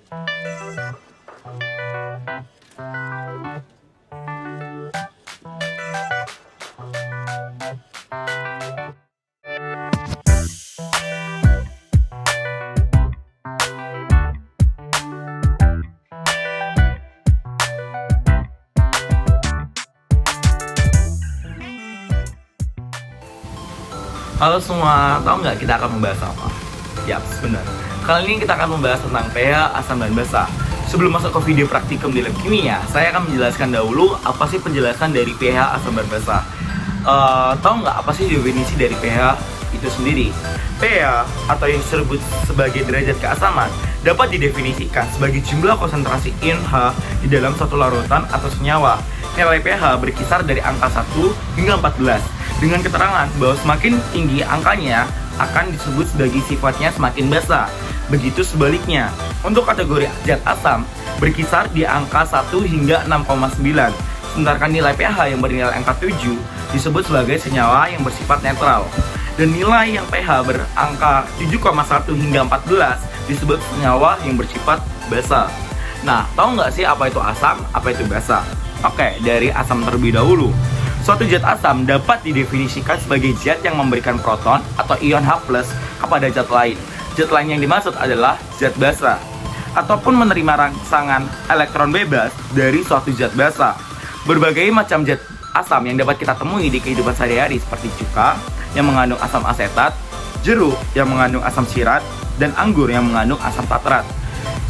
Halo semua, tahu nggak kita akan membahas apa? Yap, benar. Kali ini kita akan membahas tentang pH, asam, dan basa. Sebelum masuk ke video praktikum di lab kimia, saya akan menjelaskan dahulu apa sih penjelasan dari pH, asam, dan basa. Tahu nggak apa sih definisi dari pH itu sendiri? pH atau yang disebut sebagai derajat keasaman dapat didefinisikan sebagai jumlah konsentrasi ion H di dalam suatu larutan atau senyawa. Nilai pH berkisar dari angka 1 hingga 14 dengan keterangan bahwa semakin tinggi angkanya akan disebut sebagai sifatnya semakin basa. Begitu sebaliknya, untuk kategori zat asam berkisar di angka 1 hingga 6,9. Sementara nilai pH yang bernilai angka 7 disebut sebagai senyawa yang bersifat netral. Dan nilai yang pH berangka 7,1 hingga 14 disebut senyawa yang bersifat basa. Nah, tahu nggak sih apa itu asam, apa itu basa? Oke, dari asam terlebih dahulu. Suatu zat asam dapat didefinisikan sebagai zat yang memberikan proton atau ion H+ kepada zat lain. Zat lain yang dimaksud adalah zat basa ataupun menerima rangsangan elektron bebas dari suatu zat basa. Berbagai macam zat asam yang dapat kita temui di kehidupan sehari-hari seperti cuka yang mengandung asam asetat, jeruk yang mengandung asam sirat, dan anggur yang mengandung asam tartrat.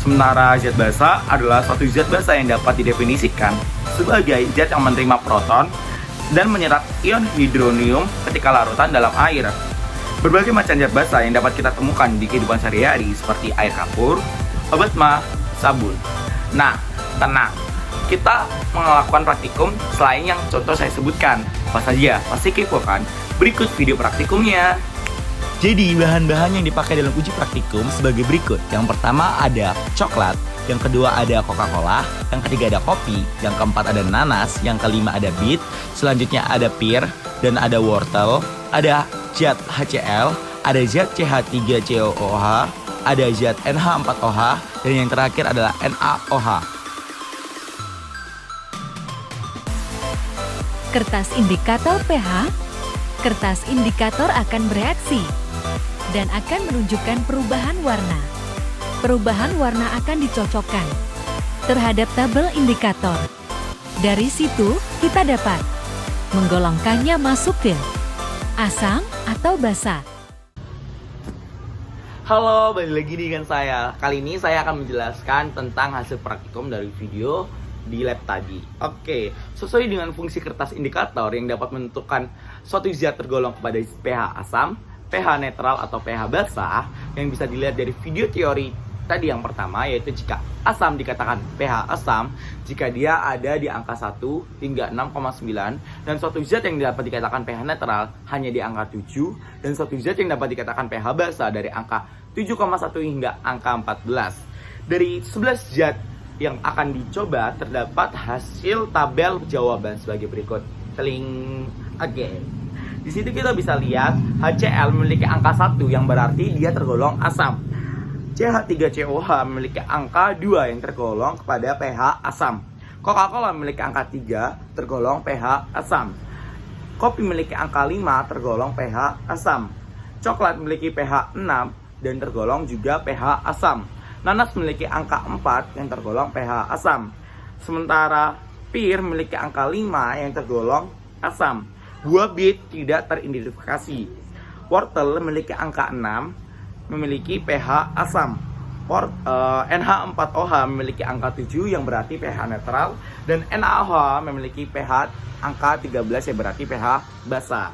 Sementara zat basa adalah suatu zat basa yang dapat didefinisikan sebagai zat yang menerima proton dan menyerap ion hidronium ketika larutan dalam air. Berbagai macam zat basa yang dapat kita temukan di kehidupan sehari-hari seperti air kapur, obat mah, sabun. Nah, tenang, kita melakukan praktikum selain yang contoh saya sebutkan. Apa saja? Pasti kepo kan? Berikut video praktikumnya. Jadi bahan-bahan yang dipakai dalam uji praktikum sebagai berikut. Yang pertama ada coklat, yang kedua ada Coca-Cola, yang ketiga ada kopi, yang keempat ada nanas, yang kelima ada beet, selanjutnya ada pir, dan ada wortel, ada zat HCl, ada zat CH3COOH, ada zat NH4OH, dan yang terakhir adalah NaOH. Kertas indikator pH. Kertas indikator akan bereaksi dan akan menunjukkan perubahan warna. Perubahan warna akan dicocokkan terhadap tabel indikator. Dari situ, kita dapat menggolongkannya masuk ke asam atau basa. Halo, balik lagi dengan saya. Kali ini saya akan menjelaskan tentang hasil praktikum dari video di lab tadi. Oke, sesuai dengan fungsi kertas indikator yang dapat menentukan suatu zat tergolong kepada pH asam, pH netral atau pH basa yang bisa dilihat dari video teori tadi yang pertama, yaitu jika asam dikatakan pH asam jika dia ada di angka 1 hingga 6,9, dan suatu zat yang dapat dikatakan pH netral hanya di angka 7, dan suatu zat yang dapat dikatakan pH basa dari angka 7,1 hingga angka 14. Dari 11 zat yang akan dicoba terdapat hasil tabel jawaban sebagai berikut. Teling. Oke. Di situ kita bisa lihat HCl memiliki angka 1 yang berarti dia tergolong asam. CH3COH memiliki angka 2 yang tergolong kepada pH asam. Coca-Cola memiliki angka 3 tergolong pH asam. Kopi memiliki angka 5 tergolong pH asam. Coklat memiliki pH 6 dan tergolong juga pH asam. Nanas memiliki angka 4 yang tergolong pH asam. Sementara pir memiliki angka 5 yang tergolong asam. Buah bit tidak teridentifikasi. Wortel memiliki angka 6 memiliki pH asam. NH4OH memiliki angka 7 yang berarti pH netral, dan NaOH memiliki pH angka 13 yang berarti pH basa.